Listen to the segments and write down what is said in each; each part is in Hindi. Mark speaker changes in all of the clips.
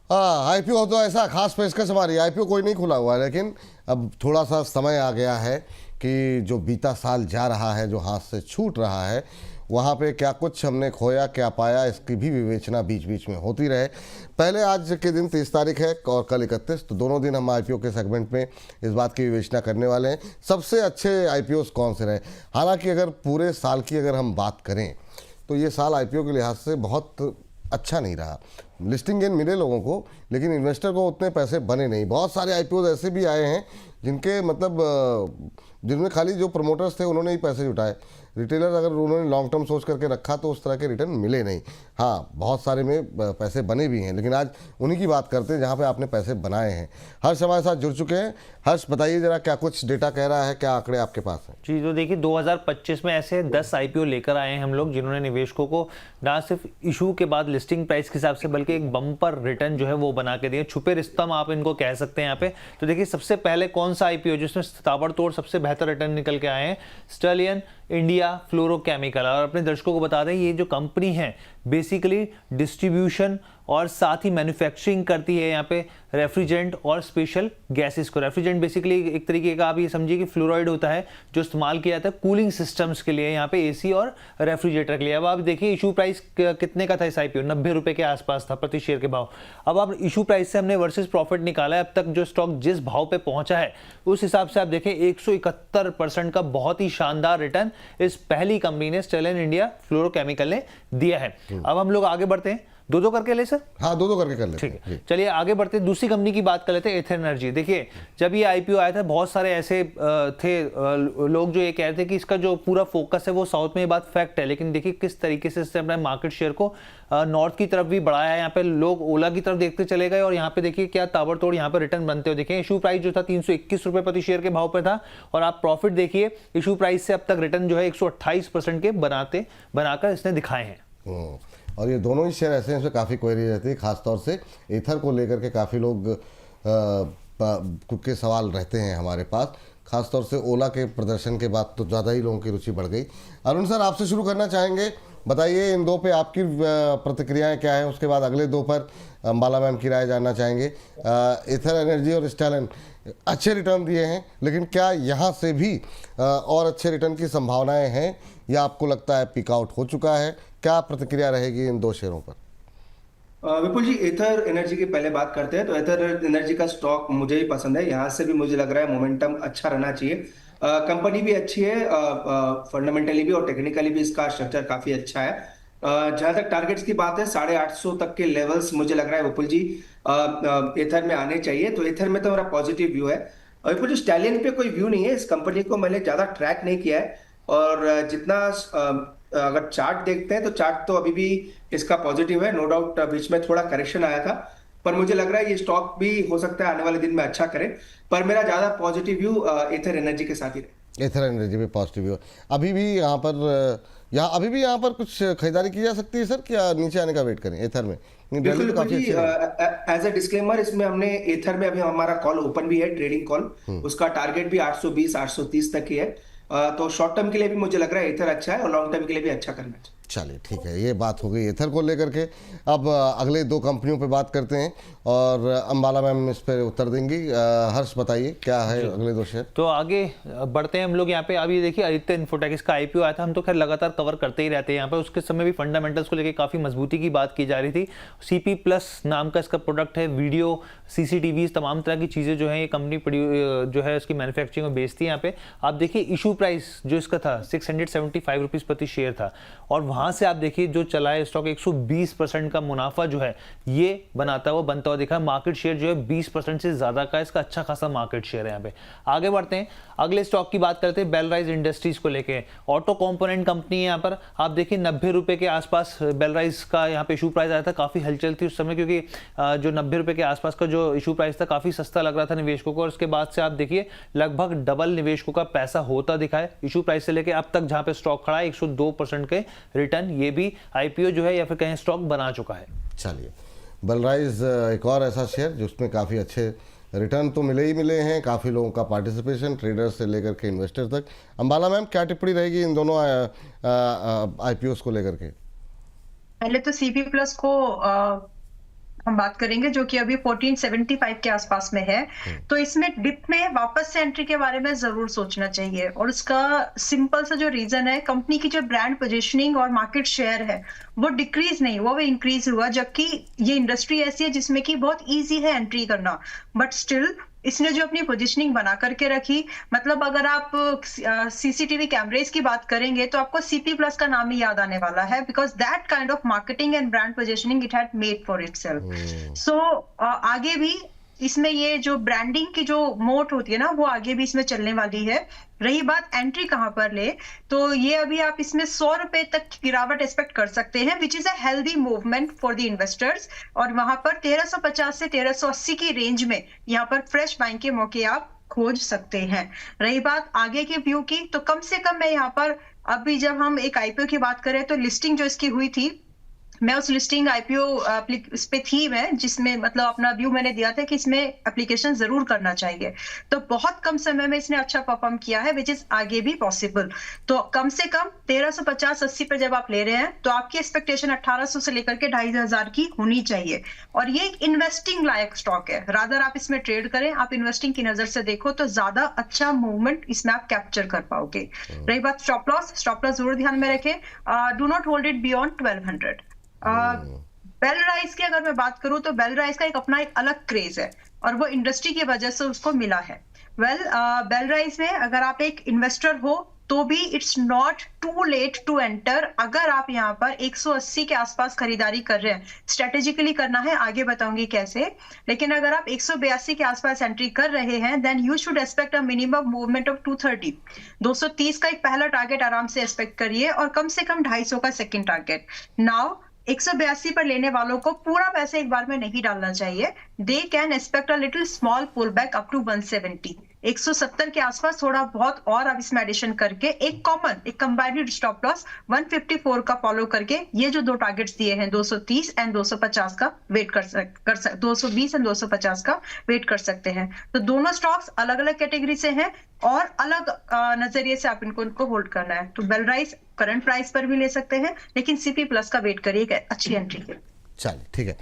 Speaker 1: हाँ, आईपीओ तो ऐसा खास पेशकश हमारी, आईपीओ कोई नहीं खुला हुआ है, लेकिन अब थोड़ा सा समय आ गया है कि जो बीता साल जा रहा है, जो हाथ से छूट रहा है, वहाँ पे क्या कुछ हमने खोया क्या पाया, इसकी भी विवेचना बीच बीच में होती रहे। पहले आज के दिन 30 तारीख है और कल 31, तो दोनों दिन हम आईपीओ के सेगमेंट में इस बात की विवेचना करने वाले हैं सबसे अच्छे आईपीओस कौन से रहे। हालांकि अगर पूरे साल की अगर हम बात करें तो ये साल आईपीओ के लिहाज से बहुत अच्छा नहीं रहा। लिस्टिंग गेन मिले लोगों को, लेकिन इन्वेस्टर को उतने पैसे बने नहीं। बहुत सारे आईपीओ ऐसे भी आए हैं जिनके मतलब जिनमें खाली जो प्रमोटर्स थे उन्होंने ही पैसे जुटाए। रिटेलर अगर उन्होंने लॉन्ग टर्म सोच करके रखा तो उस तरह के रिटर्न मिले नहीं। हाँ, बहुत सारे में पैसे बने भी हैं, लेकिन आज उन्हीं की बात करते हैं जहाँ पे आपने पैसे बनाए हैं। हर्ष हमारे साथ जुड़ चुके हैं। हर्ष, बताइए जरा, क्या कुछ डेटा कह रहा है, क्या आंकड़े आपके पास हैं?
Speaker 2: जी, तो देखिए 2025 में ऐसे 10 आईपीओ लेकर आए हैं हम लोग, जिन्होंने निवेशकों को ना सिर्फ इशू के बाद लिस्टिंग प्राइस के हिसाब से बल्कि एक बम्पर रिटर्न जो है वो बना के दिए। छुपे रिस्तम आप इनको कह सकते हैं यहाँ पे। तो देखिए सबसे पहले कौन सा आईपीओ जिसमें ताबड़तोड़ सबसे बेहतर रिटर्न निकल के आए हैं, स्टर्लियन इंडिया फ्लोरोकेमिकल। और अपने दर्शकों को बता दें, ये जो कंपनी है बेसिकली डिस्ट्रीब्यूशन और साथ ही मैन्युफैक्चरिंग करती है यहाँ पे रेफ्रिजरेंट और स्पेशल गैसेस को। रेफ्रिजरेंट बेसिकली एक तरीके का आप ये समझिए कि फ्लोराइड होता है जो इस्तेमाल किया जाता है कूलिंग सिस्टम्स के लिए, यहाँ पे एसी और रेफ्रिजरेटर के लिए। अब आप देखिए इशू प्राइस कितने का था इस आईपीओ, 90 रुपए के आसपास था प्रति शेयर के भाव। अब आप इशू प्राइस से हमने वर्सेस प्रॉफिट निकाला है, अब तक जो स्टॉक जिस भाव पे पहुंचा है उस हिसाब से आप देखें 171% का बहुत ही शानदार रिटर्न इस पहली कंपनी ने स्टर्लियन इंडिया फ्लोरोकेमिकल ने दिया है। अब हम लोग आगे बढ़ते हैं, दो दो करके ले सर।
Speaker 1: हाँ, दो दो करके कर लेते
Speaker 2: हैं। ठीक है, चलिए आगे बढ़ते हैं, दूसरी कंपनी की बात कर लेते हैं, एथर एनर्जी। देखिए जब ये आईपीओ आया था बहुत सारे ऐसे थे लोग जो ये कह रहे थे कि इसका जो पूरा फोकस है वो साउथ में, ये बात फैक्ट है, लेकिन देखिए किस तरीके से इसने अपने मार्केट शेयर को नॉर्थ की तरफ भी बढ़ाया है। यहाँ पे लोग ओला की तरफ देखते चले गए और यहाँ पे देखिए क्या ताबड़तोड़ यहाँ पे रिटर्न बनते हो। देखिए इशू प्राइस जो था 321 रुपए प्रति शेयर के भाव पे था, और आप प्रॉफिट देखिए इशू प्राइस से अब तक रिटर्न जो है 128% के बनाकर इसने दिखाए हैं।
Speaker 1: और ये दोनों ही शेयर ऐसे हैं इसमें काफ़ी क्वेरी रहती है, खासतौर से एथर को लेकर के काफ़ी लोग के सवाल रहते हैं हमारे पास। खासतौर से ओला के प्रदर्शन के बाद तो ज़्यादा ही लोगों की रुचि बढ़ गई। अरुण सर, आपसे शुरू करना चाहेंगे, बताइए इन दो पे आपकी प्रतिक्रियाएं क्या हैं, उसके बाद अगले दो पर अंबाला मैम की राय जानना चाहेंगे। एथर एनर्जी और स्टर्लियन अच्छे रिटर्न दिए हैं, लेकिन क्या यहाँ से भी और अच्छे रिटर्न की संभावनाएं हैं या आपको लगता है पिक आउट हो चुका है? क्या प्रतिक्रिया रहेगी इन दो शेयरों पर?
Speaker 3: विपुल जी, एथर एनर्जी की पहले बात करते हैं। तो एथर एनर्जी का स्टॉक मुझे भी पसंद है, यहाँ से भी मुझे लग रहा है मोमेंटम अच्छा रहना चाहिए। कंपनी भी अच्छी है, फंडामेंटली भी और टेक्निकली भी इसका स्ट्रक्चर काफी अच्छा है। जहां तक टारगेट्स की बात है 850 तक के लेवल्स मुझे लग रहा है विपुल जी एथर में आने चाहिए। तो एथर में तो मेरा पॉजिटिव व्यू है। विपुल जी, स्टैलियन पे कोई व्यू नहीं है, इस कंपनी को मैंने ज्यादा ट्रैक नहीं किया है, और जितना अगर चार्ट देखते हैं तो चार्ट तो अभी भी इसका पॉजिटिव है, नो डाउट। बीच में थोड़ा करेक्शन आया था, पर मुझे लग रहा है ये स्टॉक भी हो सकता है आने वाले दिन में अच्छा करे। पर मेरा ज्यादा पॉजिटिव व्यू एथर एनर्जी के साथ ही रहे।
Speaker 1: एथर एनर्जी में पॉजिटिव व्यू अभी भी यहाँ पर कुछ खरीदारी की जा सकती है सर, क्या नीचे आने का वेट करें एथर में?
Speaker 3: बिल्कुल जी, एज ए डिस्क्लेमर इसमें हमने एथर में अभी हमारा कॉल ओपन भी है, ट्रेडिंग कॉल, उसका टारगेट भी 820 830 तक ही है। तो शॉर्ट टर्म के लिए भी मुझे लग रहा है एथर अच्छा है और लॉन्ग टर्म के लिए भी अच्छा करना चाहिए।
Speaker 1: चलिए ठीक है, ये बात हो गई एथर को लेकर के। अब अगले दो कंपनियों पे बात करते हैं और अंबाला मैम इस पर उत्तर देंगी। हर्ष, बताइए क्या है अगले दो शेयर?
Speaker 2: तो आगे बढ़ते हैं हम लोग यहाँ पे। अभी देखिए आदित्य इन्फोटेक, इसका आईपीओ आया था, हम तो खैर लगातार कवर करते ही रहते हैं यहाँ पे। उसके समय भी फंडामेंटल्स को लेकर काफी मजबूती की बात की जा रही थी। सीपी प्लस नाम का इसका प्रोडक्ट है, वीडियो सीसीटीवी तमाम तरह की चीजें जो है ये कंपनी जो है इसकी मैन्युफैक्चरिंग में बेचती है यहाँ पे। आप देखिए इशू प्राइस जो इसका था 675 रुपीज प्रति शेयर था, और वहां से आप देखिए जो चला है स्टॉक 120% का मुनाफा जो है ये बनता हुआ दिखा। मार्केट शेयर जो है 20% से ज्यादा का इसका अच्छा खासा मार्केट शेयर है यहाँ पे। आगे बढ़ते हैं, अगले स्टॉक की बात करते हैं बेलराइज इंडस्ट्रीज को लेके। ऑटो कंपोनेंट कंपनी है यहाँ पर। आप देखिए 90 रुपए के आसपास बेलराइज का यहाँ पे इशू प्राइस आया था, काफी हलचल थी उस समय, क्योंकि जो 90 रुपए के आसपास का जो इशू प्राइस था काफी सस्ता लग रहा था निवेशकों को, और उसके बाद से आप देखिए लगभग डबल निवेशकों का पैसा होता दिखा है इशू प्राइस से लेके अब तक, जहां पे स्टॉक खड़ा है 102% के रिटर्न ये भी आईपीओ जो है या फिर कहीं स्टॉक बना चुका है।
Speaker 1: चलिए, बेलराइज एक और ऐसा शेयर जिसमें काफ़ी अच्छे रिटर्न तो मिले ही मिले हैं, काफ़ी लोगों का पार्टिसिपेशन, ट्रेडर्स से लेकर के इन्वेस्टर तक। अंबाला मैम, क्या टिप्पणी रहेगी इन दोनों आईपीओस को लेकर के?
Speaker 4: पहले तो सीपी प्लस को हम बात करेंगे, जो कि अभी 1475 के आसपास में है। तो इसमें डिप में वापस से एंट्री के बारे में जरूर सोचना चाहिए, और उसका सिंपल सा जो रीजन है, कंपनी की जो ब्रांड पोजीशनिंग और मार्केट शेयर है वो डिक्रीज नहीं हुआ, वो इंक्रीज हुआ, जबकि ये इंडस्ट्री ऐसी है जिसमें कि बहुत इजी है एंट्री करना, बट स्टिल इसने जो अपनी पोजीशनिंग बना करके रखी, मतलब अगर आप सीसीटीवी कैमरेज की बात करेंगे तो आपको सीपी प्लस का नाम ही याद आने वाला है, because that kind of marketing and brand positioning it had made for itself. So आगे भी इसमें ये जो ब्रांडिंग की जो मोट होती है ना, वो आगे भी इसमें चलने वाली है। रही बात एंट्री कहां पर ले, तो ये अभी आप इसमें 100 रुपए तक की गिरावट एक्सपेक्ट कर सकते हैं, which is a healthy movement for the investors. और वहां पर 1350 से 1380 की रेंज में यहाँ पर फ्रेश बाइंग के मौके आप खोज सकते हैं। रही बात आगे के व्यू की, तो कम से कम मैं यहाँ पर, अभी जब हम एक आईपीओ की बात करें तो लिस्टिंग जो इसकी हुई थी, मैं उस लिस्टिंग आईपीओ इस पे थी मैं, जिसमें मतलब अपना व्यू मैंने दिया था कि इसमें एप्लीकेशन जरूर करना चाहिए। तो बहुत कम समय में इसने अच्छा परफॉर्म किया है, विच इज आगे भी पॉसिबल। तो कम से कम 1350-80 पे जब आप ले रहे हैं तो आपकी एक्सपेक्टेशन 1800 से लेकर के 2500 की होनी चाहिए। और ये एक इन्वेस्टिंग लायक स्टॉक है, रादर आप इसमें ट्रेड करें, आप इन्वेस्टिंग की नजर से देखो तो ज्यादा अच्छा मूवमेंट इसमें आप कैप्चर कर पाओगे। रही बात स्टॉप लॉस जरूर ध्यान में रखें, do not hold it beyond 1200। Bell rice की अगर मैं बात करूं तो बेल राइस का एक अपना एक अलग क्रेज है, और वो इंडस्ट्री की वजह से उसको मिला है। बेल राइस में अगर आप एक इन्वेस्टर हो तो भी it's not too late to enter. अगर आप यहाँ पर 180 के आसपास खरीदारी कर रहे हैं, स्ट्रेटेजिकली करना है, आगे बताऊंगी कैसे, लेकिन अगर आप 182 के आसपास एंट्री कर रहे हैं then you should expect a minimum movement of 230। 230 का एक पहला टारगेट आराम से एक्सपेक्ट करिए, और कम से कम 250 का सेकंड टारगेट। नाउ 182 पर लेने वालों को पूरा पैसा एक बार में नहीं डालना चाहिए, they can expect a little small pull back up to 170। 170 के आसपास थोड़ा बहुत और आप इसमें एडिशन करके एक कंबाइंड स्टॉप लॉस 154 का फॉलो करके ये जो दो टारगेट्स दिए हैं 230 एंड 250 का वेट कर 220 एंड 250 का वेट कर सकते हैं। तो दोनों स्टॉक्स अलग अलग कैटेगरी से हैं और अलग नजरिए से आप इनको होल्ड करना है। तो बेल राइस करंट प्राइस पर भी ले सकते हैं, लेकिन सीपी प्लस का वेट करिए अच्छी एंट्री के।
Speaker 1: चलिए ठीक है,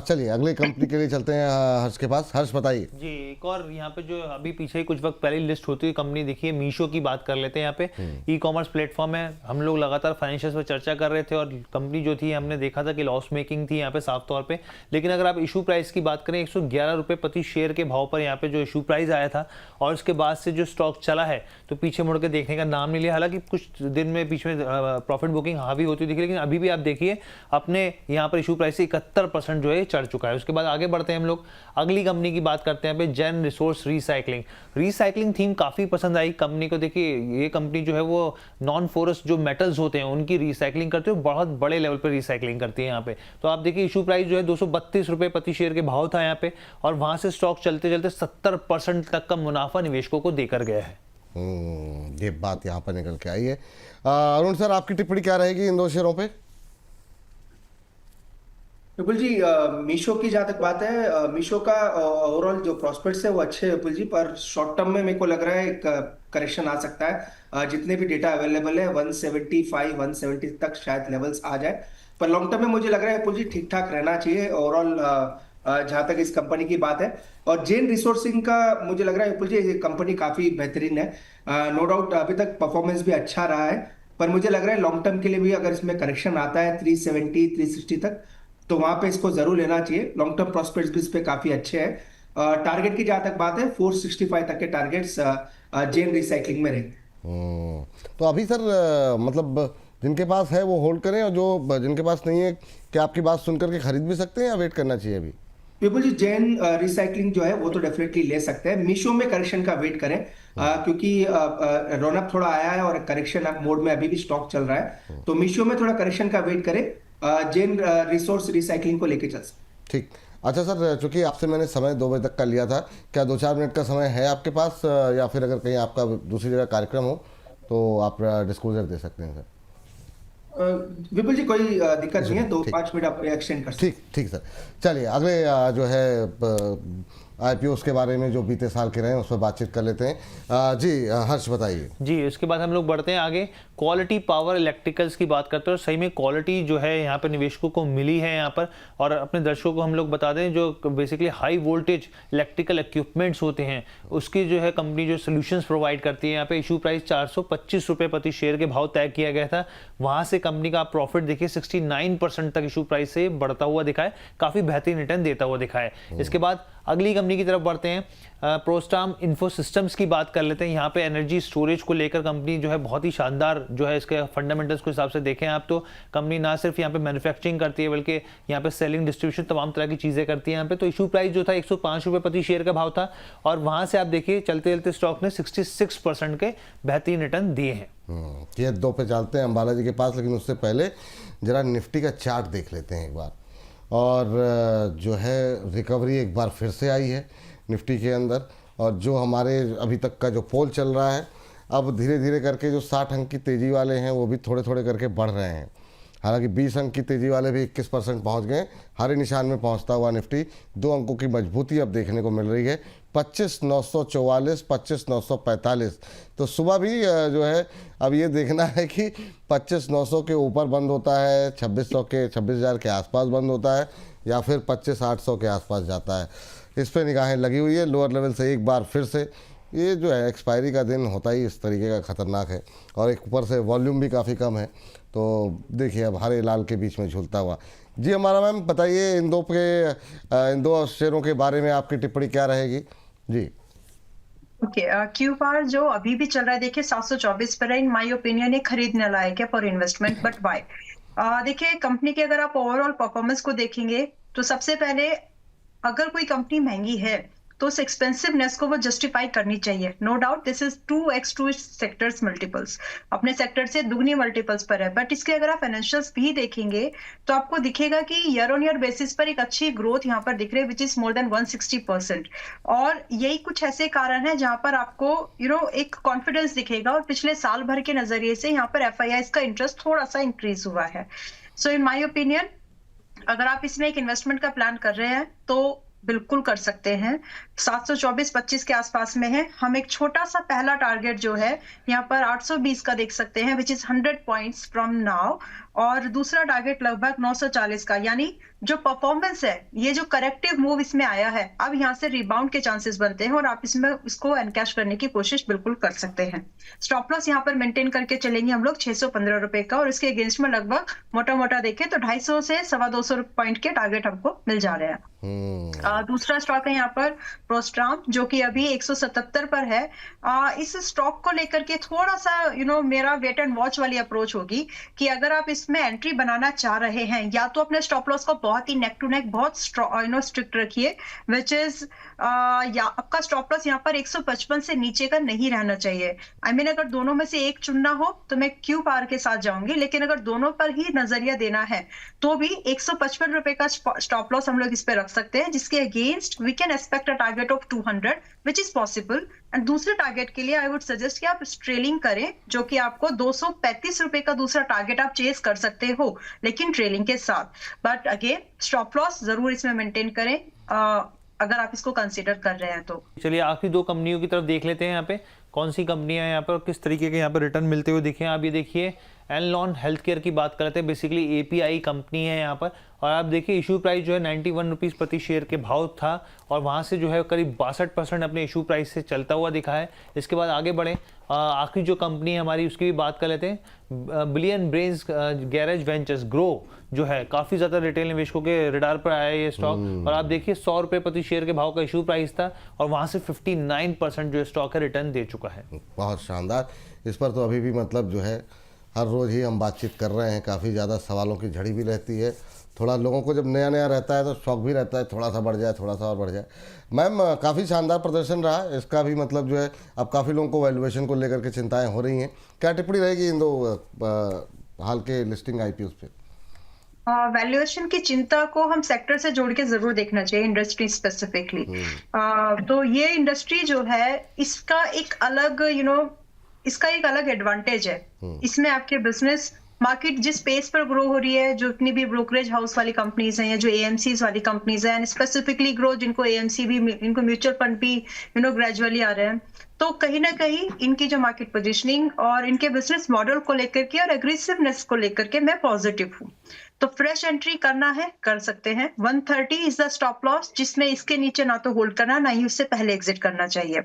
Speaker 1: चलिए अगली कंपनी के लिए चलते हैं हर्ष के पास। हर्ष बताइए
Speaker 2: जी। एक और यहाँ पे जो अभी पीछे ही कुछ वक्त पहले लिस्ट होती हुई कंपनी देखिए, मीशो की बात कर लेते हैं। यहाँ पे ई कॉमर्स प्लेटफॉर्म है, हम लोग लगातार फाइनेंशियल्स पर चर्चा कर रहे थे और कंपनी जो थी हमने देखा था कि लॉस मेकिंग थी यहाँ पे साफ तौर पे। लेकिन अगर आप इशू प्राइस की बात करें 111 रुपये प्रति शेयर के भाव पर यहाँ पे जो इशू प्राइस आया था, और उसके बाद से जो स्टॉक चला है तो पीछे मुड़ के देखने का नाम नहीं लिया। हालांकि कुछ दिन में बीच में प्रॉफिट बुकिंग हावी होती दिखी, लेकिन अभी भी आप देखिए अपने यहाँ पर इशू प्राइस से 71% जो है चढ़ चुका है। उसके बाद आगे बढ़ते हैं हम लोग, अगली कंपनी की बात करते हैं पे जेन रिसोर्स रिसाइकलिंग थीम काफी पसंद आई कंपनी को। देखिए ये कंपनी जो है वो नॉन फोरस जो मेटल्स होते हैं उनकी रिसाइकलिंग करते हुए बहुत बड़े लेवल पे रिसाइकलिंग करती है यहाँ पे। तो आप देखिए इशू प्राइस जो है 232 रुपए प्रति शेयर के भाव था यहाँ पे, और वहां से स्टॉक चलते चलते 70% तक का मुनाफा निवेशकों को देकर गया है।
Speaker 1: ये बात यहाँ पर निकल के आई है। अरुण सर, आपकी टिप्पणी क्या रहेगी इन दो शेयरों पे?
Speaker 3: विपुल जी, मीशो की जहां तक बात है, मीशो का ओवरऑल जो प्रॉस्पेक्ट्स है वो अच्छे है विपुल जी, पर शॉर्ट टर्म में मेरे को लग रहा है एक करेक्शन आ सकता है। जितने भी डेटा अवेलेबल है 175 170 तक शायद लेवल्स आ जाए, पर लॉन्ग टर्म में मुझे लग रहा है विपुल जी ठीक ठाक रहना चाहिए ओवरऑल जहां तक इस कंपनी की बात है। और जेन रिसोर्सिंग का मुझे लग रहा है विपुल जी ये कंपनी काफी बेहतरीन है, नो डाउट अभी तक परफॉर्मेंस भी अच्छा रहा है, पर मुझे लग रहा है लॉन्ग टर्म के लिए भी अगर इसमें करेक्शन आता है 370 360 तक तो वहां पे इसको जरूर लेना चाहिए। लॉन्ग टर्म प्रॉस्पेक्ट्स भी इस पे काफी अच्छे हैं। टारगेट की जहां तक बात है 465 तक के टारगेट्स जेन रिसाइकलिंग में रहे।
Speaker 1: तो अभी सर मतलब जिनके पास है वो होल्ड करें, और जो जिनके पास नहीं है क्या आपकी बात सुनकर के खरीद भी सकते हैं या वेट करना चाहिए अभी?
Speaker 3: विपुल जी, जेन रिसाइकलिंग जो है वो तो डेफिनेटली ले सकते हैं। मीशो में करेक्शन का वेट करें, क्योंकि रौनक थोड़ा आया है और करेक्शन मोड में अभी भी स्टॉक चल रहा है, तो मीशो में थोड़ा करेक्शन का वेट करें, जेन रिसोर्स रिसाइकलिंग को लेके चल सकते।
Speaker 1: ठीक। अच्छा सर, चूंकि आपसे मैंने समय 2 बजे तक का लिया था, क्या 2-4 मिनट का समय है आपके पास, या फिर अगर कहीं आपका दूसरी जगह कार्यक्रम हो तो आप डिस्क्लोजर दे सकते हैं सर?
Speaker 3: विपुल जी कोई दिक्कत नहीं है, 2-5 मिनट आप एक्सटेंड कर सकते हैं।
Speaker 1: ठीक सर। चलिए अगले जो है आईपीओ के बारे में जो बीते साल के रहे हैं उस पर बातचीत कर लेते हैं। जी हर्ष बताइए।
Speaker 2: जी, उसके बाद हम लोग बढ़ते हैं आगे, क्वालिटी पावर इलेक्ट्रिकल्स की बात करते हैं। और सही में क्वालिटी जो है यहाँ पर निवेशकों को मिली है यहाँ पर। और अपने दर्शकों को हम लोग बता दें, जो basically high voltage electrical equipments होते हैं उसकी जो है कंपनी जो सोल्यूशंस प्रोवाइड करती है। यहाँ पे इशू प्राइस 425 रुपये प्रति शेयर के भाव तय किया गया था। वहाँ से कंपनी का प्रॉफिट देखिए 69% तक इशू प्राइस से बढ़ता हुआ दिखा है, काफ़ी बेहतरीन रिटर्न देता हुआ दिखा है। इसके बाद अगली कंपनी की तरफ बढ़ते हैं, प्रोस्टाम इन्फो सिस्टम्स की बात कर लेते हैं। यहाँ पे एनर्जी स्टोरेज को लेकर कंपनी जो है बहुत ही शानदार जो है इसके फंडामेंटल्स के हिसाब से देखें आप तो कंपनी ना सिर्फ यहाँ पे मैन्युफैक्चरिंग करती है बल्कि यहाँ पे सेलिंग, डिस्ट्रीब्यूशन, तमाम तरह की चीज़ें करती है यहाँ पे। तो इशू प्राइस जो था 105 रुपये प्रति शेयर का भाव था और वहाँ से आप देखिए चलते चलते स्टॉक ने 66% के बेहतरीन रिटर्न दिए हैं।
Speaker 1: ये 2 पे चलते हैं हम बालाजी के पास, लेकिन उससे पहले जरा निफ्टी का चार्ट देख लेते हैं एक बार। और जो है रिकवरी एक बार फिर से आई है निफ्टी के अंदर, और जो हमारे अभी तक का जो पोल चल रहा है अब धीरे धीरे करके जो 60 अंक की तेज़ी वाले हैं वो भी थोड़े थोड़े करके बढ़ रहे हैं। हालांकि 20 अंक की तेज़ी वाले भी 21% पहुँच गए, हरे निशान में पहुँचता हुआ निफ्टी 2 अंकों की मजबूती अब देखने को मिल रही है, 25,944, 25,945। तो सुबह भी जो है अब ये देखना है कि 25,900 के ऊपर बंद होता है, 26,000 के आसपास बंद होता है, या फिर 25,800 के आसपास जाता है। इस पे निगाहें लगी हुई है। लोअर लेवल से एक बार फिर से ये जो है एक्सपायरी का दिन होता ही इस तरीके का ख़तरनाक है, और एक ऊपर से वॉल्यूम भी काफ़ी कम है। तो देखिए अब हरे लाल के बीच में झूलता हुआ। जी हमारा मैम बताइए इन दो शेयरों के बारे में आपकी टिप्पणी क्या रहेगी। जी
Speaker 4: ओके, क्यू बार जो अभी भी चल रहा है देखिए 724 पर है। इन माय ओपिनियन ये खरीदने लायक है फॉर इन्वेस्टमेंट, बट बाय। देखिए कंपनी के अगर आप ओवरऑल परफॉर्मेंस को देखेंगे तो सबसे पहले अगर कोई कंपनी महंगी है तो उस एक्सपेंसिवनेस को वो जस्टिफाई करनी चाहिए। No doubt this is 2x to sectors multiples, अपने सेक्टर से दुगनी मल्टीपल्स पर है। बट इसके अगर आप फाइनेंशियल्स भी देखेंगे तो आपको दिखेगा कि ईयर ऑन ईयर बेसिस पर एक अच्छी ग्रोथ यहाँ पर दिख रही है विच इज मोर देन 160%। और यही कुछ ऐसे कारण है जहां पर आपको एक कॉन्फिडेंस दिखेगा, और पिछले साल भर के नजरिए से यहाँ पर FIIs का इंटरेस्ट थोड़ा सा इंक्रीज हुआ है। सो इन माई ओपिनियन अगर आप इसमें एक इन्वेस्टमेंट का प्लान कर रहे हैं तो बिल्कुल कर सकते हैं। 724-25 के आसपास में है। हम एक छोटा सा पहला टारगेट जो है यहाँ पर 820 का देख सकते हैं which is 100 points from now, और दूसरा टारगेट लगभग 940 का। यानी जो परफॉर्मेंस है, ये जो करेक्टिव मूव इसमें आया है, अब यहाँ से रिबाउंड के चांसेस बनते हैं और आप इसको एनकैश करने की कोशिश बिल्कुल कर सकते हैं। स्टॉप लॉस यहाँ पर मेंटेन करके चलेंगे हम लोग 615 रुपए का, और इसके अगेंस्ट में लगभग मोटा मोटा देखें तो 250 से 225 पॉइंट के टारगेट हमको मिल जा रहे हैं। दूसरा स्टॉक है यहाँ पर प्रोस्ट्राम, जो कि अभी 177 पर है। इस स्टॉक को लेकर के थोड़ा सा मेरा वेट एंड वॉच वाली अप्रोच होगी कि अगर आप इसमें एंट्री बनाना चाह रहे हैं, या तो अपने स्टॉप लॉस को बहुत ही नेक टू नेक बहुत स्ट्रिक्ट रखिए, विच इज या आपका स्टॉप लॉस यहाँ पर 155 से नीचे का नहीं रहना चाहिए। I mean, अगर दोनों में से एक चुनना हो तो मैं क्यू पार के साथ जाऊंगी, लेकिन अगर दोनों पर ही नजरिया देना है तो भी 155 रुपए का स्टॉप लॉस हम लोग इस पे रख सकते हैं, जिसके against we can expect a target of 200 which is possible. And दूसरे टारगेट के लिए आई वुड सजेस्ट कि आप ट्रेलिंग करें, जो कि आपको 235 रुपए का दूसरा टारगेट आप चेस कर सकते हो, लेकिन ट्रेलिंग के साथ। बट अगेन स्टॉप लॉस जरूर इसमें मेंटेन करें अगर आप इसको कंसीडर कर रहे हैं तो।
Speaker 2: चलिए आखिरी 2 कंपनियों की तरफ देख लेते हैं। यहाँ पे कौन सी कंपनियां यहाँ पर किस तरीके के यहाँ पर रिटर्न मिलते हुए दिखे। आप ये देखिए एनलॉन हेल्थ केयर की बात करते हैं, बेसिकली API कंपनी है यहाँ पर। और आप देखिए इशू प्राइस जो है 91 रुपीज़ प्रति शेयर के भाव था, और वहाँ से जो है करीब 62% अपने इशू प्राइस से चलता हुआ दिखा है। इसके बाद आगे बढ़ें, आखिरी जो कंपनी है हमारी उसकी भी बात कर लेते हैं। Billion brains garage ventures grow जो है काफ़ी ज़्यादा रिटेल निवेशकों के रडार पर आया ये स्टॉक, और आप देखिए 100 रुपये प्रति शेयर के भाव का इशू प्राइस था, और वहाँ से 59% जो स्टॉक है रिटर्न दे चुका है।
Speaker 1: बहुत शानदार। इस पर तो अभी भी मतलब जो है हर रोज़ ही हम बातचीत कर रहे हैं, काफ़ी ज़्यादा सवालों की झड़ी भी रहती है। थोड़ा लोगों को जब नया नया रहता है तो शौक भी रहता है थोड़ा सा बढ़ जाए, थोड़ा सा और बढ़ जाए। मैम काफ़ी शानदार प्रदर्शन रहा, इसका भी मतलब जो है अब काफ़ी लोगों को वैल्यूएशन को लेकर के चिंताएं हो रही हैं। क्या टिप्पणी रहेगी इन 2 हाल के लिस्टिंग IPOs पे?
Speaker 4: वैल्यूएशन की चिंता को हम सेक्टर से जोड़ के जरूर देखना चाहिए, इंडस्ट्री स्पेसिफिकली। तो ये इंडस्ट्री जो है इसका एक अलग इसका एक अलग एडवांटेज है। इसमें आपके बिजनेस मार्केट जिस पेस पर ग्रो हो रही है, जो इतनी भी ब्रोकरेज हाउस वाली कंपनीज हैं या जो एएमसीज वाली कंपनीज हैं, एंड स्पेसिफिकली ग्रो जिनको एएमसी भी, इनको म्यूचुअल फंड भी ग्रेजुअली आ रहे हैं, तो कहीं ना कहीं इनकी जो मार्केट पोजीशनिंग और इनके बिजनेस मॉडल को लेकर के और एग्रेसिवनेस को लेकर के मैं पॉजिटिव हूँ। तो फ्रेश एंट्री करना है, कर सकते हैं। 130 इज द स्टॉप लॉस, जिसमें इसके नीचे ना तो होल्ड करना, ना ही उससे पहले एग्जिट करना चाहिए।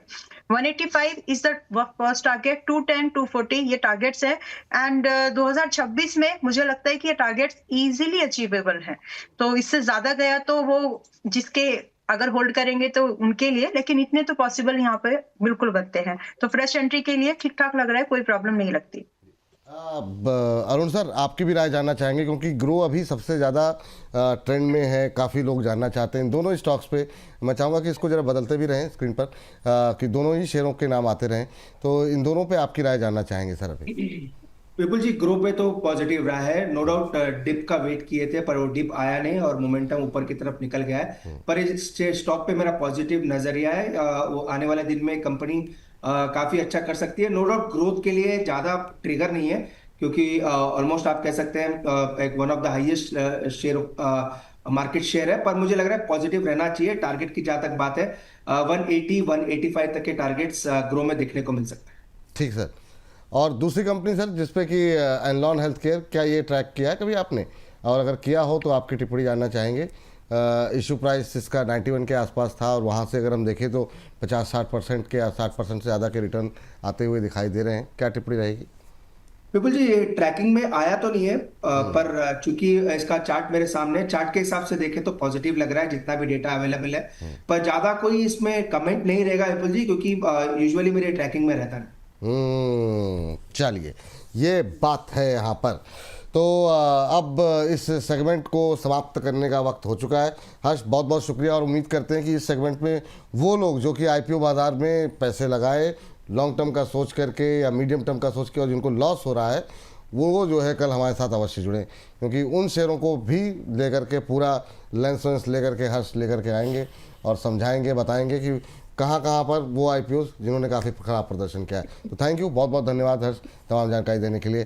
Speaker 4: 185 इज द फर्स्ट टारगेट, 210, 240 ये टारगेट्स है, एंड 2026 में मुझे लगता है कि ये टारगेट्स इजीली अचीवेबल हैं। तो इससे ज्यादा गया तो वो जिसके अगर होल्ड करेंगे तो उनके लिए, लेकिन इतने तो पॉसिबल यहाँ पे बिल्कुल बनते हैं। तो फ्रेश एंट्री के लिए ठीक ठाक लग रहा है, कोई प्रॉब्लम नहीं लगती।
Speaker 1: अब अरुण सर, आपकी भी राय जानना चाहेंगे, क्योंकि ग्रो अभी सबसे ज़्यादा ट्रेंड में है, काफ़ी लोग जानना चाहते हैं इन दोनों स्टॉक्स पे। मैं चाहूँगा कि इसको ज़रा बदलते भी रहें स्क्रीन पर, कि दोनों ही शेयरों के नाम आते रहें। तो इन दोनों पे आपकी राय जानना चाहेंगे सर अभी।
Speaker 3: विपुल जी, ग्रो पे तो पॉजिटिव रहा है, नो डाउट। डिप का वेट किए थे पर वो डिप आया नहीं और मोमेंटम ऊपर की तरफ निकल गया है। पर इस स्टॉक पे मेरा पॉजिटिव नजरिया है। वो आने वाले दिन में कंपनी काफी अच्छा कर सकती है। नो डाउट ग्रोथ के लिए ज्यादा ट्रिगर नहीं है, क्योंकि ऑलमोस्ट आप कह सकते हैं एक one of the highest share market share है। पर मुझे लग रहा है पॉजिटिव रहना चाहिए। टारगेट की जहां तक बात है, 180 185 तक के टारगेट्स ग्रो में देखने को मिल सकता है।
Speaker 1: ठीक सर। और दूसरी कंपनी सर जिसपे कि एनलॉन हेल्थ केयर, क्या ये ट्रैक किया है कभी आपने? और अगर किया हो तो आपकी टिप्पणी जानना चाहेंगे। इशू प्राइस इसका 91 के आसपास था, और वहाँ से अगर हम देखें तो 50-60% के, 60% से ज़्यादा के रिटर्न आते हुए दिखाई दे रहे हैं। क्या टिप्पणी रहेगी?
Speaker 3: बिल्कुल जी, ये ट्रैकिंग में आया तो नहीं है, पर चूंकि इसका चार्ट मेरे सामने, चार्ट के हिसाब से देखें तो पॉजिटिव लग रहा है जितना भी डेटा अवेलेबल है। पर ज्यादा कोई इसमें कमेंट नहीं रहेगा विपुल जी, क्योंकि यूजुअली मेरे ट्रैकिंग में रहता है।
Speaker 1: चलिए, ये बात है यहाँ पर। तो अब इस सेगमेंट को समाप्त करने का वक्त हो चुका है। हर्ष, बहुत बहुत शुक्रिया, और उम्मीद करते हैं कि इस सेगमेंट में वो लोग जो कि आईपीओ बाज़ार में पैसे लगाए लॉन्ग टर्म का सोच करके या मीडियम टर्म का सोच के, और जिनको लॉस हो रहा है, वो जो है कल हमारे साथ अवश्य जुड़ें, क्योंकि उन शेयरों को भी लेकर के पूरा लेंस वेंस लेकर के हर्ष लेकर के आएंगे और समझाएंगे, बताएंगे कि कहाँ पर वो आईपीओ जिन्होंने काफ़ी खराब प्रदर्शन किया है। तो थैंक यू, बहुत बहुत धन्यवाद हर्ष तमाम जानकारी देने के लिए।